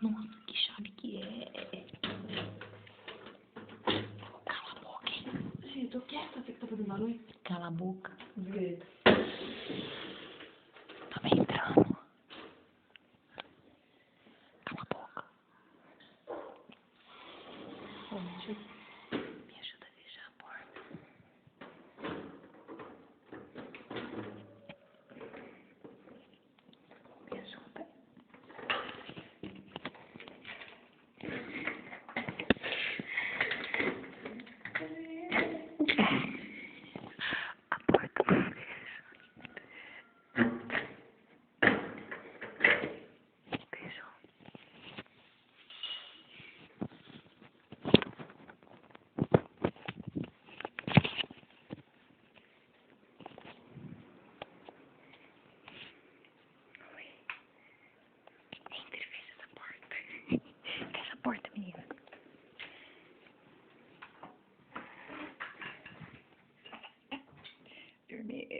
Nossa, que chave que é. Cala a boca, hein? Gente, tô quieta, você que tá fazendo barulho? Cala a boca. Direito. Tava entrando. Cala a boca. Me ajuda a fechar a porta. Me ajuda. A porta não fecha. Fechou. Entra e fecha essa porta. Fecha a porta, menina. Dormir.